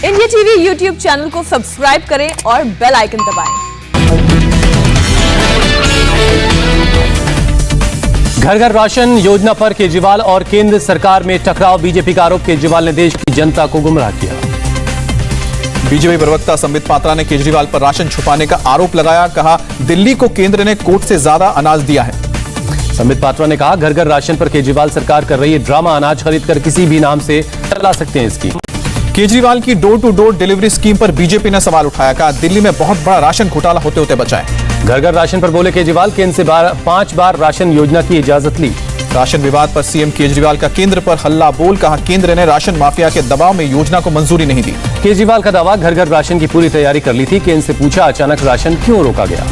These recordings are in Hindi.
इंडिया टीवी यूट्यूब चैनल को सब्सक्राइब करें और बेल आइकन दबाएं। घर घर राशन योजना पर केजरीवाल और केंद्र सरकार में टकराव, बीजेपी का आरोप, केजरीवाल ने देश की जनता को गुमराह किया। बीजेपी प्रवक्ता संबित पात्रा ने केजरीवाल पर राशन छुपाने का आरोप लगाया, कहा दिल्ली को केंद्र ने कोर्ट से ज्यादा अनाज दिया है। संबित पात्रा ने कहा घर घर राशन पर केजरीवाल सरकार कर रही है ड्रामा, अनाज खरीदकर किसी भी नाम से चला सकते हैं स्कीम। केजरीवाल की door to door delivery scheme पर बीजेपी ने सवाल उठाया, कहा दिल्ली में बहुत बड़ा राशन घोटाला होते होते बचा है। घर घर राशन पर बोले केजरीवाल, केंद्र से 5 बार राशन योजना की इजाजत ली। राशन विवाद पर सीएम केजरीवाल का केंद्र पर हल्ला बोल, कहा केंद्र ने राशन माफिया के दबाव में योजना को मंजूरी नहीं दी। केजरीवाल का दावा, घर घर राशन की पूरी तैयारी कर ली थी, केंद्र से पूछा अचानक राशन क्यों रोका गया।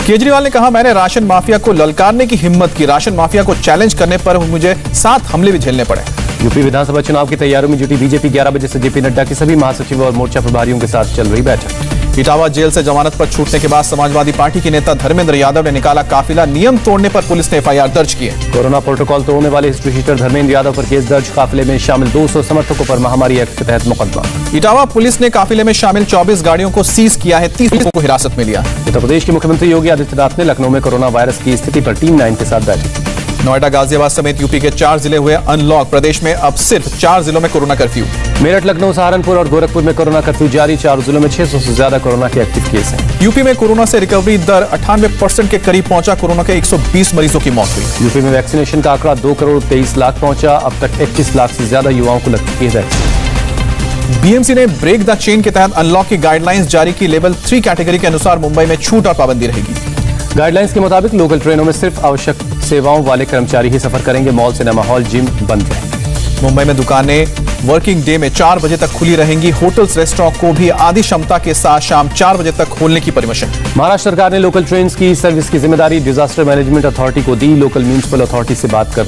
केजरीवाल ने कहा मैंने राशन माफिया को ललकारने की हिम्मत की, राशन माफिया को चैलेंज करने पर मुझे 7 हमले भी झेलने पड़े। यूपी विधानसभा चुनाव की तैयारियों में जुटी बीजेपी, 11 बजे से जेपी नड्डा के सभी महासचिवों और मोर्चा प्रभारियों के साथ चल रही बैठक। इटावा जेल से जमानत पर छूटने के बाद समाजवादी पार्टी के नेता धर्मेंद्र यादव ने निकाला काफिला, नियम तोड़ने पर पुलिस ने एफआईआर दर्ज की है। कोरोना प्रोटोकॉल तोड़ने वाले हिस्ट्री शीटर धर्मेंद्र यादव पर केस दर्ज, काफिले में शामिल 200 समर्थकों पर महामारी एक्ट के तहत मुकदमा। इटावा पुलिस ने काफिले में शामिल 24 गाड़ियों को सीज किया है, 30 लोगों को हिरासत में लिया। उत्तर प्रदेश के मुख्यमंत्री योगी आदित्यनाथ ने लखनऊ में कोरोना वायरस की स्थिति पर टीम 9 के साथ बैठक। नोएडा, गाजियाबाद समेत यूपी के 4 जिले हुए अनलॉक, प्रदेश में अब सिर्फ 4 जिलों में कोरोना कर्फ्यू। मेरठ, लखनऊ, सहारनपुर और गोरखपुर में कोरोना कर्फ्यू जारी, 4 जिलों में 600 से ज्यादा कोरोना के एक्टिव केस हैं। यूपी में कोरोना से रिकवरी दर 98% के करीब पहुंचा, कोरोना के 120 मरीजों की मौत हुई। यूपी में वैक्सीनेशन का आंकड़ा 2 करोड़ 23 लाख पहुंचा, अब तक 21 लाख से ज्यादा युवाओं को लग चुकी है वैक्सीन। बीएमसी ने ब्रेक द चेन के तहत अनलॉक की गाइडलाइंस जारी की, लेवल 3 कैटेगरी के अनुसार मुंबई में छूट और पाबंदी रहेगी। गाइडलाइंस के मुताबिक लोकल ट्रेनों में सिर्फ आवश्यक सेवाओं वाले कर्मचारी ही सफर करेंगे, मॉल, सिनेमा हॉल, जिम बंद रहेंगे। मुंबई में दुकानें वर्किंग डे में 4 बजे तक खुली रहेंगी, होटल्स रेस्टोरेंट को भी आधी क्षमता के साथ शाम 4 बजे तक खोलने की परमिशन। महाराष्ट्र सरकार ने लोकल ट्रेन की सर्विस की जिम्मेदारी डिजास्टर मैनेजमेंट अथॉरिटी को दी, लोकल म्यूनिसिपल अथॉरिटी से बात कर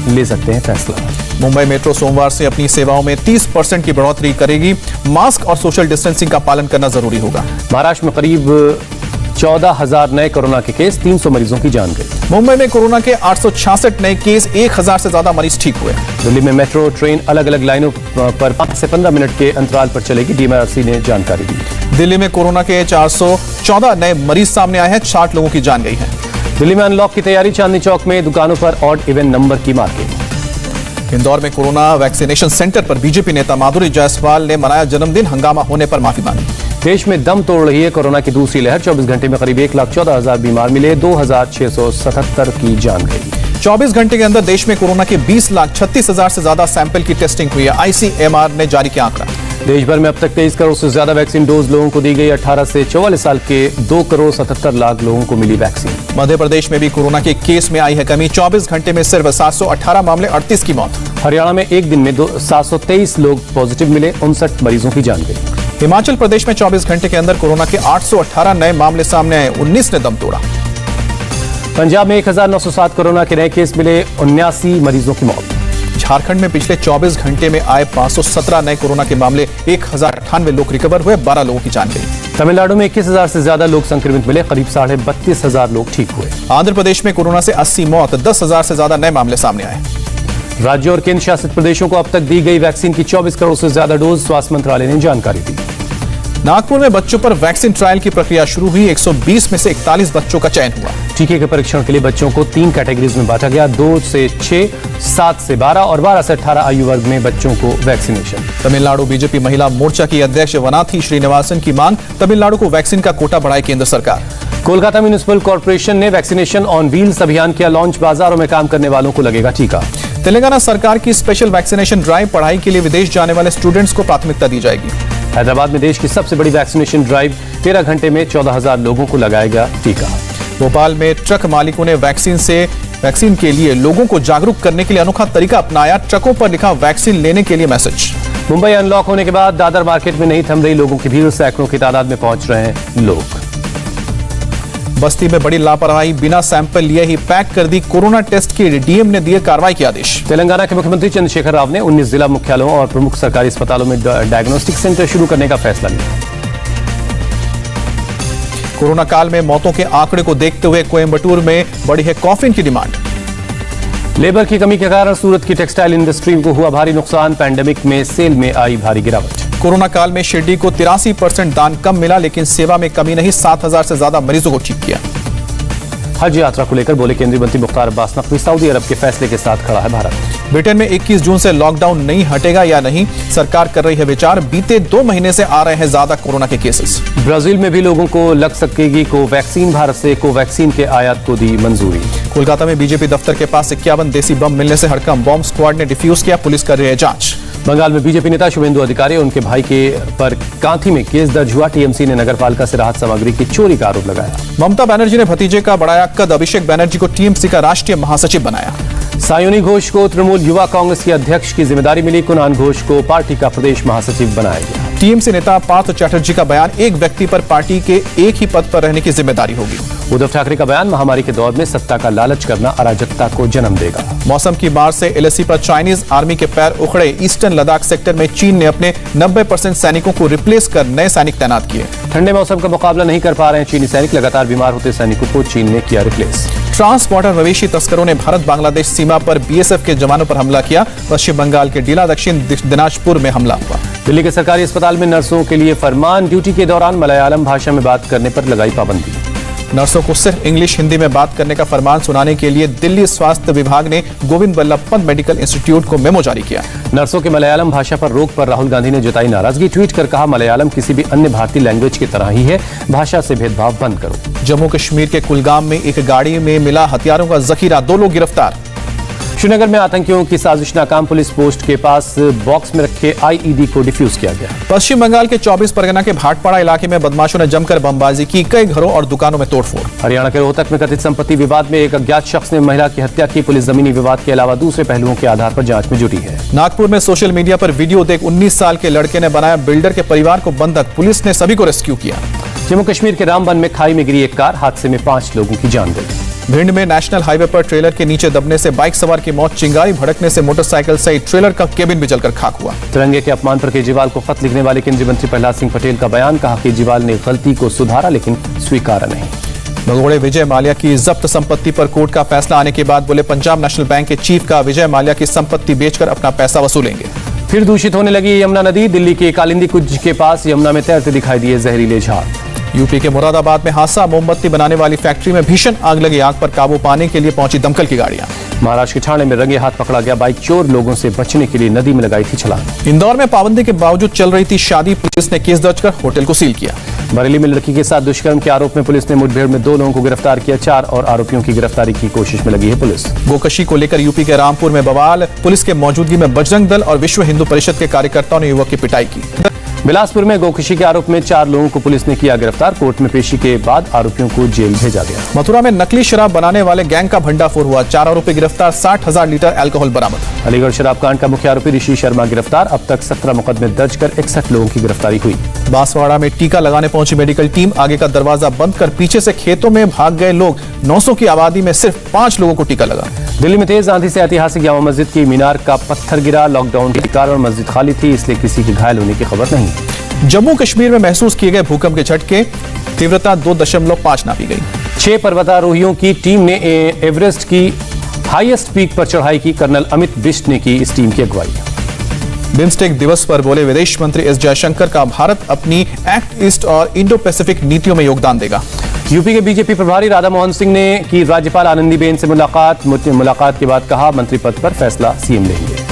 ले सकते हैं फैसला। मुंबई मेट्रो सोमवार से अपनी सेवाओं में 30% की बढ़ोतरी करेगी, मास्क और सोशल डिस्टेंसिंग का पालन करना जरूरी होगा। महाराष्ट्र में करीब 14,000 नए कोरोना के केस, 300 मरीजों की जान गई। मुंबई में कोरोना के 866 नए केस, 1000 से ज्यादा मरीज ठीक हुए। दिल्ली में मेट्रो ट्रेन अलग अलग लाइनों पर 5 से 15 मिनट के अंतराल पर चलेगी, डीएमआरसी ने जानकारी दी। दिल्ली में कोरोना के 414 नए मरीज सामने आए हैं, 60 लोगों की जान गई है। दिल्ली में अनलॉक की तैयारी, चांदनी चौक में दुकानों पर ऑड इवन नंबर की मार्किंग। इंदौर में कोरोना वैक्सीनेशन सेंटर पर बीजेपी नेता माधुरी जायसवाल ने मनाया जन्मदिन, हंगामा होने पर माफी मांगी। देश में दम तोड़ रही है कोरोना की दूसरी लहर, 24 घंटे में करीब 1,14,000 बीमार मिले, 2,677 की जान गई। 24 घंटे के अंदर देश में कोरोना के 20,36,000 से ज्यादा सैंपल की टेस्टिंग हुई है, आईसीएमआर ने जारी किया आंकड़ा। देश भर में अब तक 23 करोड़ से ज्यादा वैक्सीन डोज लोगों को दी गई, 18 से 44 साल के 2 करोड़ 77 लाख लोगों को मिली वैक्सीन। मध्य प्रदेश में भी कोरोना के केस में आई है कमी, 24 घंटे में सिर्फ 718 मामले, 38 की मौत। हरियाणा में एक दिन में 723 लोग पॉजिटिव मिले, 59 मरीजों की जान गई। हिमाचल प्रदेश में 24 घंटे के अंदर कोरोना के 818 नए मामले सामने आए, 19 ने दम तोड़ा। पंजाब में 1907 कोरोना के नए केस मिले, 79 मरीजों की मौत। झारखंड में पिछले 24 घंटे में आए 517 नए कोरोना के मामले, 1098 लोग रिकवर हुए, 12 लोगों की जान गई। तमिलनाडु में 21,000 से ज्यादा लोग संक्रमित मिले, करीब 32,500 लोग ठीक हुए। आंध्र प्रदेश में कोरोना से 80 मौत, 10,000 से ज्यादा नए मामले सामने आए। राज्यों और केंद्र शासित प्रदेशों को अब तक दी गई वैक्सीन की 24 करोड़ से ज्यादा डोज, स्वास्थ्य मंत्रालय ने जानकारी दी। नागपुर में बच्चों पर वैक्सीन ट्रायल की प्रक्रिया शुरू हुई, 120 में से 41 बच्चों का चयन हुआ। टीके के परीक्षण के लिए बच्चों को 3 कैटेगरीज में बांटा गया, 2 से 6, 7 से 12 और 12 से 18 आयु वर्ग में बच्चों को वैक्सीनेशन। तमिलनाडु बीजेपी महिला मोर्चा की अध्यक्ष वनाथी श्रीनिवासन की मांग, तमिलनाडु को वैक्सीन का कोटा बढ़ाए केंद्र सरकार। कोलकाता म्युनिसिपल कॉर्पोरेशन ने वैक्सीनेशन ऑन व्हील्स अभियान किया लॉन्च, बाजारों में काम करने वालों को लगेगा टीका। तेलंगाना सरकार की स्पेशल वैक्सीनेशन ड्राइव, पढ़ाई के लिए विदेश जाने वाले स्टूडेंट्स को प्राथमिकता दी जाएगी। हैदराबाद में देश की सबसे बड़ी वैक्सीनेशन ड्राइव, 13 घंटे में 14,000 लोगों को लगाएगा टीका। भोपाल में ट्रक मालिकों ने वैक्सीन के लिए लोगों को जागरूक करने के लिए अनोखा तरीका अपनाया, ट्रकों पर लिखा वैक्सीन लेने के लिए मैसेज। मुंबई अनलॉक होने के बाद दादर मार्केट में नहीं थम रही लोगों की भीड़, सैकड़ों की तादाद में पहुंच रहे हैं लोग। बस्ती में बड़ी लापरवाही, बिना सैंपल लिए ही पैक कर दी कोरोना टेस्ट की, डीएम ने दिए कार्रवाई के आदेश। तेलंगाना के मुख्यमंत्री चंद्रशेखर राव ने 19 जिला मुख्यालयों और प्रमुख सरकारी अस्पतालों में डायग्नोस्टिक सेंटर शुरू करने का फैसला लिया। कोरोना काल में मौतों के आंकड़े को देखते हुए कोयंबटूर में बढ़ी है कॉफिन की डिमांड। लेबर की कमी के कारण सूरत की टेक्सटाइल इंडस्ट्री को हुआ भारी नुकसान। पैंडेमिक में सेल में आई भारी गिरावट। कोरोना काल में शिरडी को 83% दान कम मिला, लेकिन सेवा में कमी नहीं, 7,000 से ज्यादा मरीजों को ठीक किया। हज यात्रा को लेकर बोले केंद्रीय मंत्री मुख्तार अब्बास नकवी, सऊदी अरब के फैसले के साथ खड़ा है भारत। ब्रिटेन में 21 जून से लॉकडाउन नहीं हटेगा या नहीं, सरकार कर रही है विचार। बीते 2 महीने से आ रहे हैं ज्यादा कोरोना के केसेस। ब्राजील में भी लोगों को लग सकेगी कोवैक्सीन। भारत से कोवैक्सीन के आयात को दी मंजूरी। कोलकाता में बीजेपी दफ्तर के पास 51 देसी बम मिलने से हड़कंप। बॉम्ब स्क्वाड ने डिफ्यूज किया, पुलिस कर रही है जांच। बंगाल में बीजेपी नेता शुभेंदु अधिकारी और उनके भाई के पर कांथी में केस दर्ज हुआ। टीएमसी ने नगरपालिका से राहत सामग्री की चोरी का आरोप लगाया। ममता बनर्जी ने भतीजे का बढ़ाया कद, अभिषेक बनर्जी को टीएमसी का राष्ट्रीय महासचिव बनाया। सायोनी घोष को तृणमूल युवा कांग्रेस के अध्यक्ष की जिम्मेदारी मिली। कुणाल घोष को पार्टी का प्रदेश महासचिव बनाया गया। टीएमसी नेता पार्थ चैटर्जी का बयान, एक व्यक्ति पर पार्टी के एक ही पद पर रहने की जिम्मेदारी होगी। उद्धव ठाकरे का बयान, महामारी के दौर में सत्ता का लालच करना अराजकता को जन्म देगा। मौसम की मार से एलएसी पर चाइनीज आर्मी के पैर उखड़े। ईस्टर्न लद्दाख सेक्टर में चीन ने अपने 90% सैनिकों को रिप्लेस कर नए सैनिक तैनात किए। ठंडे मौसम का मुकाबला नहीं कर पा रहे हैं चीनी सैनिक। लगातार बीमार होते सैनिकों को चीन ने किया रिप्लेस। ट्रांसपोर्टर मवेशी तस्करों ने भारत बांग्लादेश सीमा पर बीएसएफ के जवानों पर हमला किया। पश्चिम बंगाल के डीला दक्षिण दिनाजपुर में हमला हुआ। दिल्ली के सरकारी अस्पताल में नर्सों के लिए फरमान। ड्यूटी के दौरान मलयालम भाषा में बात करने पर लगाई पाबंदी। नर्सों को सिर्फ इंग्लिश हिंदी में बात करने का फरमान सुनाने के लिए दिल्ली स्वास्थ्य विभाग ने गोविंद बल्लभ पंत मेडिकल इंस्टीट्यूट को मेमो जारी किया। नर्सों के मलयालम भाषा पर रोक पर राहुल गांधी ने जताई नाराजगी। ट्वीट कर कहा, मलयालम किसी भी अन्य भारतीय लैंग्वेज की तरह ही है, भाषा से भेदभाव बंद करो। जम्मू कश्मीर के कुलगाम में एक गाड़ी में मिला हथियारों का जखीरा, 2 लोग गिरफ्तार। श्रीनगर में आतंकियों की साजिश नाकाम। पुलिस पोस्ट के पास बॉक्स में रखे आईईडी को डिफ्यूज किया गया। पश्चिम बंगाल के 24 परगना के भाटपाड़ा इलाके में बदमाशों ने जमकर बमबाजी की, कई घरों और दुकानों में तोड़फोड़। हरियाणा के रोहतक में कथित संपत्ति विवाद में एक अज्ञात शख्स ने महिला की हत्या की। पुलिस जमीनी विवाद के अलावा दूसरे पहलुओं के आधार पर जांच में जुटी है। नागपुर में सोशल मीडिया पर वीडियो देख 19 साल के लड़के ने बनाया बिल्डर के परिवार को बंधक। पुलिस ने सभी को रेस्क्यू किया। जम्मू कश्मीर के रामबन में खाई में गिरी एक कार, हादसे में 5 लोगों की जान गई। भिंड में नेशनल हाईवे पर ट्रेलर के नीचे दबने से बाइक सवार की मौत। चिंगारी भड़कने से मोटरसाइकिल सहित ट्रेलर का केबिन भी जलकर खाक हुआ। तिरंगे के अपमान पर केजरीवाल को खत लिखने वाले केंद्रीय मंत्री प्रहलाद सिंह पटेल का बयान, कहा केजरीवाल ने गलती को सुधारा लेकिन स्वीकारा नहीं। भगोड़े विजय माल्या की जब्त संपत्ति पर कोर्ट का फैसला आने के बाद बोले पंजाब नेशनल बैंक के चीफ का, विजय माल्या की संपत्ति बेचकर अपना पैसा वसूलेंगे। फिर दूषित होने लगी यमुना नदी। दिल्ली के कालिंदी कुंज के पास यमुना में तैरते दिखाई दिए जहरीले झाग। यूपी के मुरादाबाद में हादसा, मोमबत्ती बनाने वाली फैक्ट्री में भीषण आग लगी। आग पर काबू पाने के लिए पहुंची दमकल की गाड़ियां। महाराष्ट्र के ठाणे में रंगे हाथ पकड़ा गया बाइक चोर, लोगों से बचने के लिए नदी में लगाई थी छलांग। इंदौर में पाबंदी के बावजूद चल रही थी शादी, पुलिस ने केस दर्ज कर होटल को सील किया। बरेली में लड़की के साथ दुष्कर्म के आरोप में पुलिस ने मुठभेड़ में 2 लोगों को गिरफ्तार किया। 4 और आरोपियों की गिरफ्तारी की कोशिश में लगी है पुलिस। गोकशी को लेकर यूपी के रामपुर में बवाल, पुलिस के मौजूदगी में बजरंग दल और विश्व हिंदू परिषद के कार्यकर्ताओं ने युवक की पिटाई की। बिलासपुर में गोकशी के आरोप में 4 लोगों को पुलिस ने किया गिरफ्तार। कोर्ट में पेशी के बाद आरोपियों को जेल भेजा गया। मथुरा में नकली शराब बनाने वाले गैंग का भंडाफोड़ हुआ। 4 आरोपी गिरफ्तार, 60,000 लीटर अल्कोहल बरामद। अलीगढ़ शराब कांड का मुख्य आरोपी ऋषि शर्मा गिरफ्तार। अब तक 17 मुकदमे दर्ज कर 61 लोगों की गिरफ्तारी हुई। बांसवाड़ा में टीका लगाने पहुंची मेडिकल टीम, आगे का दरवाजा बंद कर पीछे से खेतों में भाग गए लोग। 900 की आबादी में सिर्फ 5 लोगों को टीका लगा। दिल्ली में तेज आंधी से ऐतिहासिक जामा मस्जिद की मीनार का पत्थर गिरा। लॉकडाउन के कारण मस्जिद खाली थी, इसलिए किसी के घायल होने की खबर नहीं। जम्मू कश्मीर में महसूस किए गए भूकंप के झटके, तीव्रता 2.5 नापी गई। 6 पर्वतारोहियों की टीम ने एवरेस्ट की हाईएस्ट पीक पर चढ़ाई की। कर्नल अमित बिष्ट ने की इस टीम की अगुवाई। बिम्स्टेक दिवस पर बोले विदेश मंत्री एस जयशंकर का, भारत अपनी एक्ट ईस्ट और इंडो पैसिफिक नीतियों में योगदान देगा। यूपी के बीजेपी प्रभारी राधा मोहन सिंह ने की राज्यपाल आनंदीबेन से मुलाकात के बाद कहा, मंत्री पद पर फैसला सीएम लेंगे।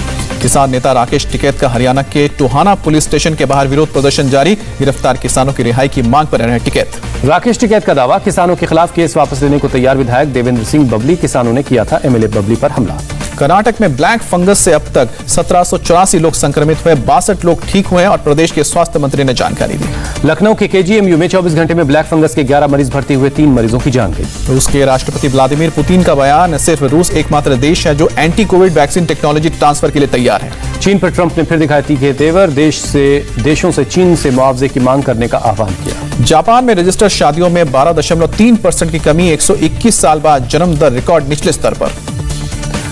किसान नेता राकेश टिकैत का हरियाणा के टोहाना पुलिस स्टेशन के बाहर विरोध प्रदर्शन जारी। गिरफ्तार किसानों की रिहाई की मांग पर रहे टिकैत। राकेश टिकैत का दावा, किसानों के खिलाफ केस वापस लेने को तैयार विधायक देवेंद्र सिंह बबली, किसानों ने किया था एमएलए बबली पर हमला। कर्नाटक में ब्लैक फंगस से अब तक 1784 लोग संक्रमित हुए, 62 लोग ठीक हुए और प्रदेश के स्वास्थ्य मंत्री ने जानकारी दी। लखनऊ के केजीएमयू में 24 घंटे में ब्लैक फंगस के 11 मरीज भर्ती हुए, 3 मरीजों की जान गई। रूस के राष्ट्रपति व्लादिमीर पुतिन का बयान, सिर्फ रूस एकमात्र देश है जो anti Covid vaccine technology transfer के लिए तैयार है। चीन पर ट्रंप ने फिर दिखाए तीखे तेवर, देशों से चीन से मुआवजे की मांग करने का आह्वान किया। जापान में रजिस्टर्ड शादियों में 12.3% की कमी, 121 साल बाद जन्म दर रिकॉर्ड निचले स्तर पर।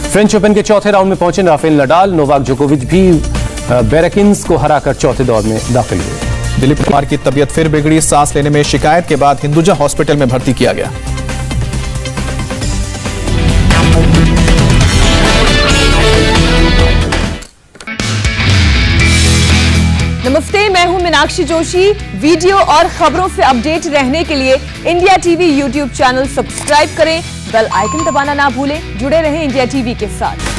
फ्रेंच ओपन के चौथे राउंड में पहुंचे राफेल नडाल, नोवाक जोकोविच भी बेरेकिन्स को हराकर चौथे दौर में दाखिल हुए। दिलीप कुमार की तबीयत फिर बिगड़ी, सांस लेने में शिकायत के बाद हिंदुजा हॉस्पिटल में भर्ती किया गया। मैं हूं मीनाक्षी जोशी। वीडियो और खबरों से अपडेट रहने के लिए India TV YouTube channel subscribe करें, बेल आइकन दबाना ना भूलें। जुड़े रहें इंडिया टीवी के साथ।